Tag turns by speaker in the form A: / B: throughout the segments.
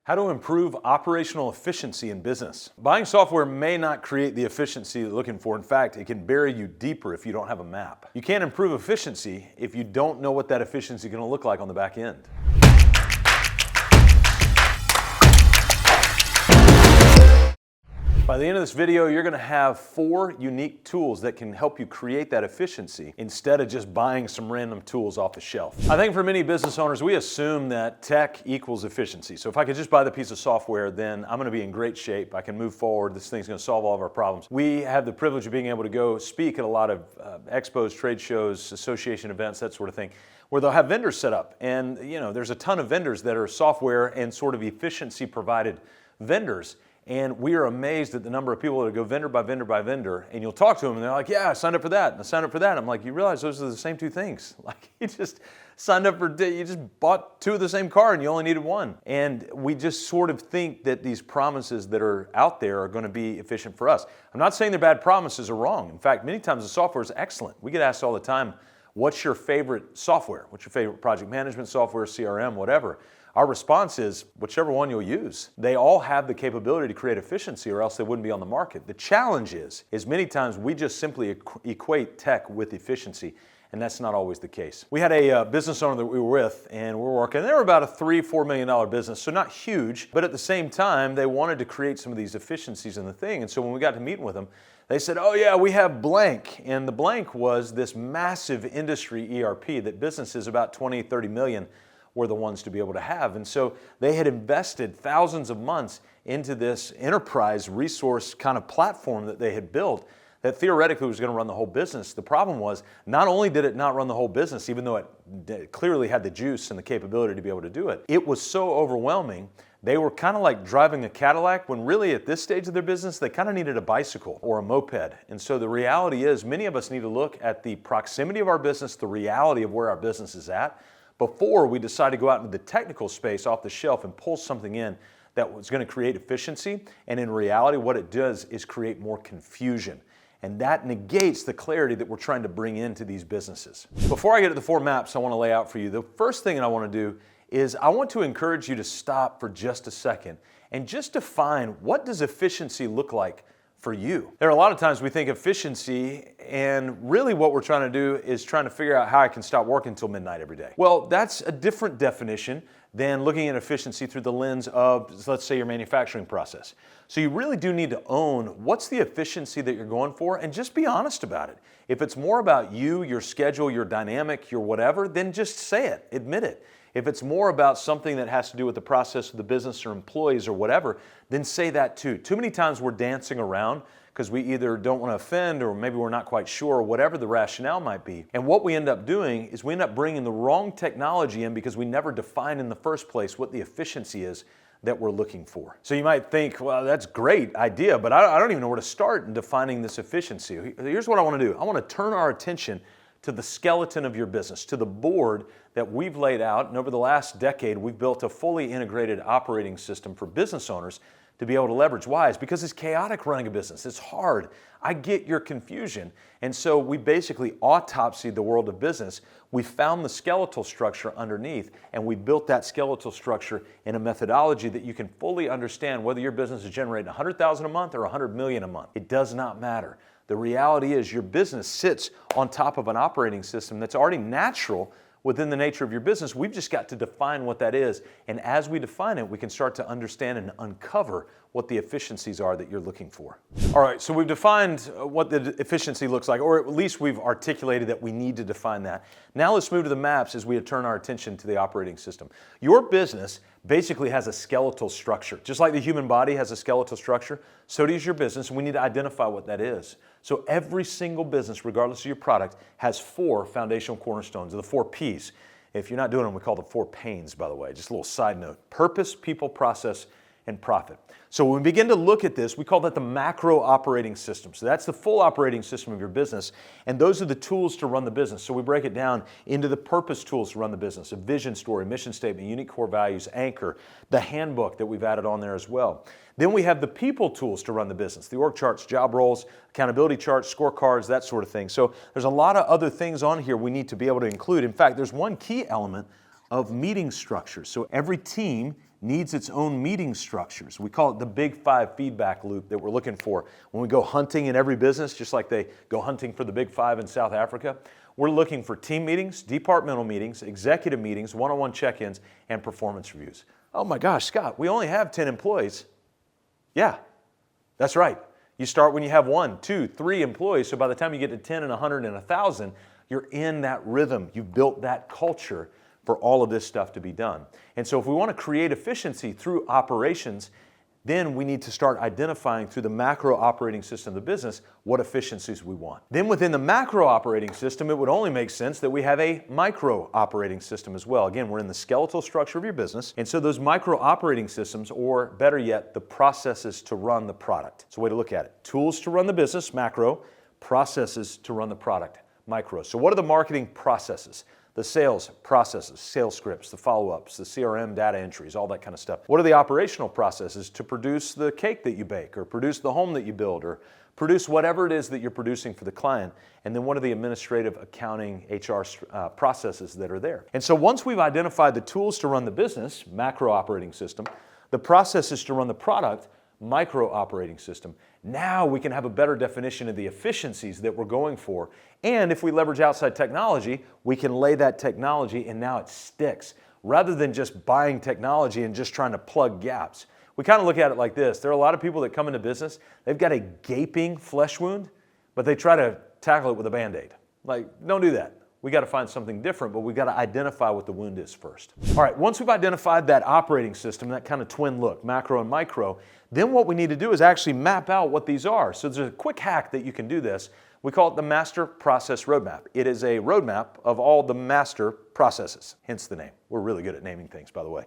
A: How to improve operational efficiency in business. Buying software may not create the efficiency you're looking for. In fact, it can bury you deeper if you don't have a map. You can't improve efficiency if you don't know what that efficiency is going to look like on the back end. By the end of this video, you're going to have 4 unique tools that can help you create that efficiency instead of just buying some random tools off the shelf. I think for many business owners, we assume that tech equals efficiency. So if I could just buy the piece of software, then I'm going to be in great shape. I can move forward. This thing's going to solve all of our problems. We have the privilege of being able to go speak at a lot of expos, trade shows, association events, that sort of thing, where they'll have vendors set up. And there's a ton of vendors that are software and sort of efficiency provided vendors. And we are amazed at the number of people that go vendor by vendor by vendor, and you'll talk to them and they're like, yeah, I signed up for that, and I signed up for that. I'm like, you realize those are the same 2 things. Like you just bought 2 of the same car and you only needed 1. And we just sort of think that these promises that are out there are going to be efficient for us. I'm not saying they're bad promises or wrong. In fact, many times the software is excellent. We get asked all the time, what's your favorite software? What's your favorite project management software, CRM, whatever? Our response is, whichever one you'll use. They all have the capability to create efficiency or else they wouldn't be on the market. The challenge is many times we just simply equate tech with efficiency, and that's not always the case. We had a business owner that we were with, and we're working. They were about a $3-4 million business, so not huge, but at the same time, they wanted to create some of these efficiencies in the thing. And so when we got to meeting with them, they said, oh yeah, we have blank. And the blank was this massive industry ERP that businesses about 20-30 million were the ones to be able to have. And so they had invested thousands of months into this enterprise resource kind of platform that they had built that theoretically was going to run the whole business. The problem was, not only did it not run the whole business, even though it clearly had the juice and the capability to be able to do it, it was so overwhelming. They were kind of like driving a Cadillac when really at this stage of their business, they kind of needed a bicycle or a moped. And so the reality is many of us need to look at the proximity of our business, the reality of where our business is at, before we decide to go out into the technical space off the shelf and pull something in that was going to create efficiency. And in reality, what it does is create more confusion. And that negates the clarity that we're trying to bring into these businesses. Before I get to the 4 maps I want to lay out for you, the first thing that I want to do is I want to encourage you to stop for just a second and just define, what does efficiency look like for you? There are a lot of times we think efficiency, and really what we're trying to do is trying to figure out how I can stop working until midnight every day. Well, that's a different definition than looking at efficiency through the lens of, let's say, your manufacturing process. So you really do need to own what's the efficiency that you're going for, and just be honest about it. If it's more about you, your schedule, your dynamic, your whatever, then just say it, admit it. If it's more about something that has to do with the process of the business or employees or whatever, then say that too. Too many times we're dancing around because we either don't want to offend or maybe we're not quite sure, or whatever the rationale might be. And what we end up doing is we end up bringing the wrong technology in because we never define in the first place what the efficiency is that we're looking for. So you might think, well, that's a great idea, but I don't even know where to start in defining this efficiency. Here's what I want to do. I want to turn our attention to the skeleton of your business, to the board that we've laid out. And over the last decade, we've built a fully integrated operating system for business owners to be able to leverage. Why? It's because it's chaotic running a business. It's hard. I get your confusion. And so we basically autopsied the world of business. We found the skeletal structure underneath, and we built that skeletal structure in a methodology that you can fully understand whether your business is generating $100,000 a month or $100 million a month. It does not matter. The reality is your business sits on top of an operating system that's already natural within the nature of your business. We've just got to define what that is. And as we define it, we can start to understand and uncover what the efficiencies are that you're looking for. All right, so we've defined what the efficiency looks like, or at least we've articulated that we need to define that. Now let's move to the maps as we turn our attention to the operating system. Your business basically has a skeletal structure. Just like the human body has a skeletal structure, so does your business, and we need to identify what that is. So every single business, regardless of your product, has 4 foundational cornerstones, the 4 Ps. If you're not doing them, we call them 4 pains, by the way. Just a little side note. Purpose, people, process, and profit. So when we begin to look at this, we call that the macro operating system. So that's the full operating system of your business, and those are the tools to run the business. So we break it down into the purpose tools to run the business: a vision story, mission statement, unique core values, anchor, the handbook that we've added on there as well. Then we have the people tools to run the business: the org charts, job roles, accountability charts, scorecards, that sort of thing. So there's a lot of other things on here we need to be able to include. In fact, there's one key element of meeting structure. So every team needs its own meeting structures. We call it the Big Five feedback loop that we're looking for. When we go hunting in every business, just like they go hunting for the Big Five in South Africa, we're looking for team meetings, departmental meetings, executive meetings, one-on-one check-ins, and performance reviews. Oh my gosh, Scott, we only have 10 employees. Yeah, that's right. You start when you have 1, 2, 3 employees, so by the time you get to 10 and 100 and 1,000, you're in that rhythm. You've built that culture for all of this stuff to be done. And so if we want to create efficiency through operations, then we need to start identifying through the macro operating system of the business what efficiencies we want. Then within the macro operating system, it would only make sense that we have a micro operating system as well. Again, we're in the skeletal structure of your business, and so those micro operating systems, or better yet, the processes to run the product. It's a way to look at it. Tools to run the business, macro, processes to run the product, micro. So what are the marketing processes? The sales processes, sales scripts, the follow-ups, the CRM data entries, all that kind of stuff. What are the operational processes to produce the cake that you bake, or produce the home that you build, or produce whatever it is that you're producing for the client? And then what are the administrative, accounting, HR processes that are there? And so once we've identified the tools to run the business, macro operating system, the processes to run the product, micro operating system, now we can have a better definition of the efficiencies that we're going for. And if we leverage outside technology, we can lay that technology and now it sticks. Rather than just buying technology and just trying to plug gaps. We kind of look at it like this. There are a lot of people that come into business, they've got a gaping flesh wound, but they try to tackle it with a Band-Aid. Like, don't do that. We got to find something different, but we got to identify what the wound is first. All right, once we've identified that operating system, that kind of twin look, macro and micro, then what we need to do is actually map out what these are. So there's a quick hack that you can do this. We call it the Master Process Roadmap. It is a roadmap of all the master processes, hence the name. We're really good at naming things, by the way.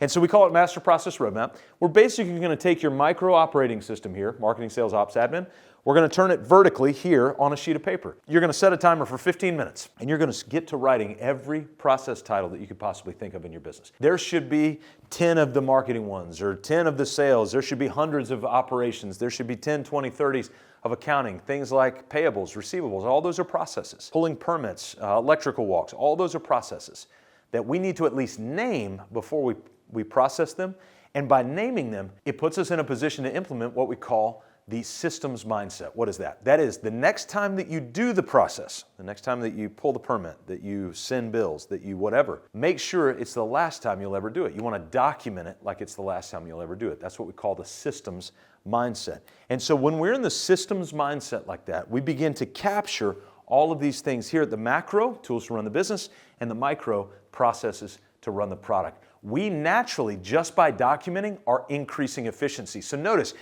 A: And so we call it Master Process Roadmap. We're basically going to take your micro operating system here, marketing, sales, ops, admin. We're going to turn it vertically here on a sheet of paper. You're going to set a timer for 15 minutes, and you're going to get to writing every process title that you could possibly think of in your business. There should be 10 of the marketing ones, or 10 of the sales. There should be hundreds of operations. There should be 10, 20, 30s of accounting. Things like payables, receivables, all those are processes. Pulling permits, electrical walks, all those are processes that we need to at least name before we process them. And by naming them, it puts us in a position to implement what we call the systems mindset. What is that? That is, the next time that you do the process, the next time that you pull the permit, that you send bills, that you whatever, make sure it's the last time you'll ever do it. You want to document it like it's the last time you'll ever do it. That's what we call the systems mindset. And so when we're in the systems mindset like that, we begin to capture all of these things here at the macro, tools to run the business, and the micro, processes to run the product. We naturally, just by documenting, are increasing efficiency. So notice,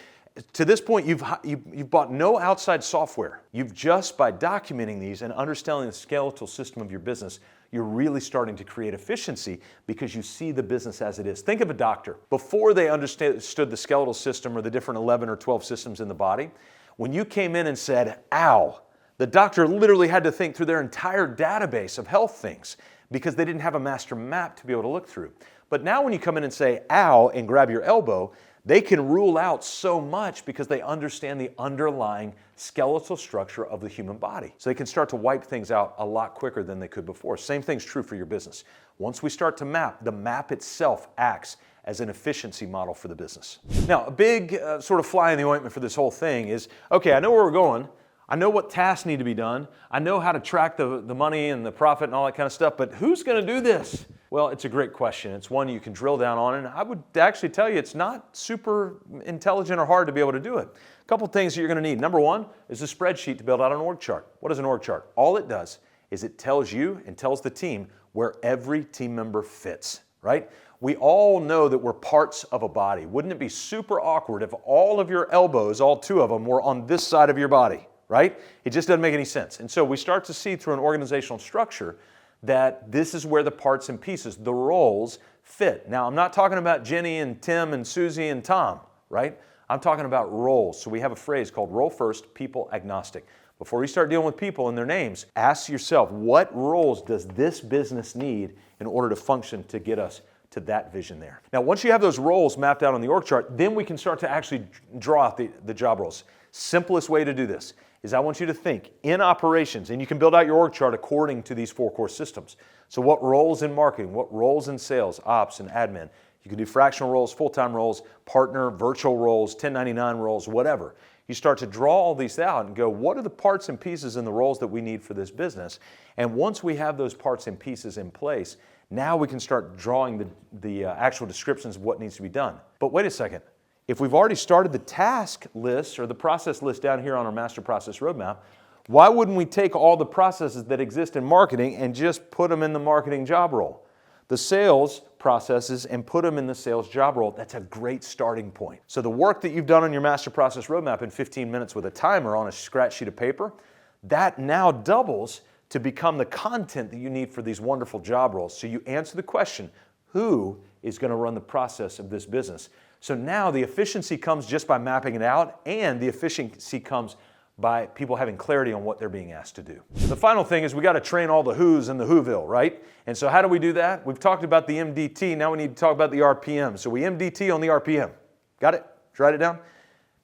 A: to this point, you've bought no outside software. You've just, by documenting these and understanding the skeletal system of your business, you're really starting to create efficiency because you see the business as it is. Think of a doctor. Before they understood the skeletal system or the different 11 or 12 systems in the body, when you came in and said, ow, the doctor literally had to think through their entire database of health things because they didn't have a master map to be able to look through. But now when you come in and say, ow, and grab your elbow, they can rule out so much because they understand the underlying skeletal structure of the human body. So they can start to wipe things out a lot quicker than they could before. Same thing's true for your business. Once we start to map, the map itself acts as an efficiency model for the business. Now, a big sort of fly in the ointment for this whole thing is, okay, I know where we're going. I know what tasks need to be done. I know how to track the money and the profit and all that kind of stuff, but who's going to do this? Well, it's a great question. It's one you can drill down on, and I would actually tell you it's not super intelligent or hard to be able to do it. A couple things that you're going to need. Number one is a spreadsheet to build out an org chart. What is an org chart? All it does is it tells you and tells the team where every team member fits, right? We all know that we're parts of a body. Wouldn't it be super awkward if all of your elbows, all 2 of them, were on this side of your body, right? It just doesn't make any sense. And so we start to see through an organizational structure that this is where the parts and pieces, the roles, fit. Now, I'm not talking about Jenny and Tim and Susie and Tom, right? I'm talking about roles. So we have a phrase called role first, people agnostic. Before you start dealing with people and their names, ask yourself, what roles does this business need in order to function to get us to that vision there? Now, once you have those roles mapped out on the org chart, then we can start to actually draw out the job roles. Simplest way to do this is I want you to think in operations, and you can build out your org chart according to these 4 core systems. So what roles in marketing, what roles in sales, ops, and admin You can do fractional roles, full-time roles, partner, virtual roles, 1099 roles, whatever. You start to draw all these out and go, what are the parts and pieces in the roles that we need for this business? And once we have those parts and pieces in place, now we can start drawing the actual descriptions of what needs to be done. But wait a second. If we've already started the task list or the process list down here on our master process roadmap, why wouldn't we take all the processes that exist in marketing and just put them in the marketing job role? The sales processes and put them in the sales job role. That's a great starting point. So the work that you've done on your master process roadmap in 15 minutes with a timer on a scratch sheet of paper, that now doubles to become the content that you need for these wonderful job roles. So you answer the question, who is going to run the process of this business? So now the efficiency comes just by mapping it out, and the efficiency comes by people having clarity on what they're being asked to do. The final thing is we got to train all the who's in the whoville, right? And so how do we do that? We've talked about the MDT, now we need to talk about the RPM. So we MDT on the RPM. Got it? Just write it down.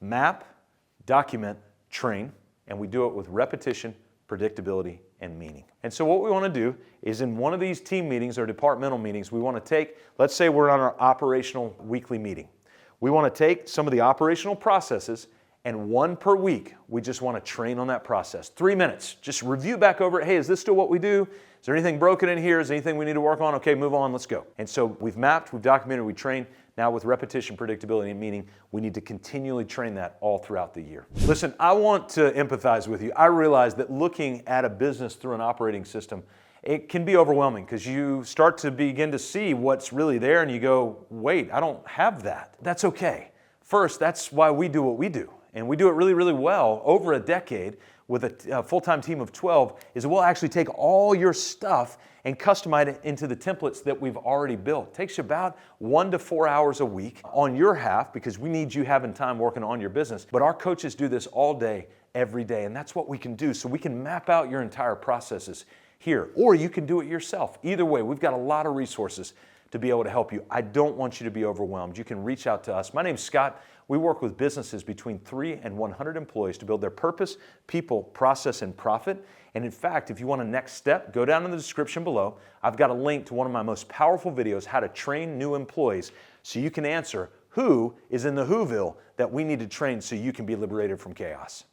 A: Map, document, train, and we do it with repetition, predictability, and meaning. And so what we want to do is in one of these team meetings or departmental meetings, we want to take, let's say we're on our operational weekly meeting. We want to take some of the operational processes, and one per week, we just want to train on that process. 3 minutes, just review back over it. Hey, is this still what we do? Is there anything broken in here? Is there anything we need to work on? Okay, move on, let's go. And so we've mapped, we've documented, we trained. Now with repetition, predictability, and meaning, we need to continually train that all throughout the year. Listen, I want to empathize with you. I realize that looking at a business through an operating system, it can be overwhelming because you start to begin to see what's really there and you go, wait, I don't have that. That's okay. First, that's why we do what we do. And we do it really, really well over a decade with a full-time team of 12, is we'll actually take all your stuff and customize it into the templates that we've already built. It takes you about 1 to 4 hours a week on your half because we need you having time working on your business. But our coaches do this all day, every day, and that's what we can do. So we can map out your entire processes here, or you can do it yourself. Either way, we've got a lot of resources to be able to help you. I don't want you to be overwhelmed. You can reach out to us. My name's Scott. We work with businesses between 3 and 100 employees to build their purpose, people, process, and profit. And in fact, if you want a next step, go down in the description below. I've got a link to one of my most powerful videos, how to train new employees, so you can answer who is in the whoville that we need to train so you can be liberated from chaos.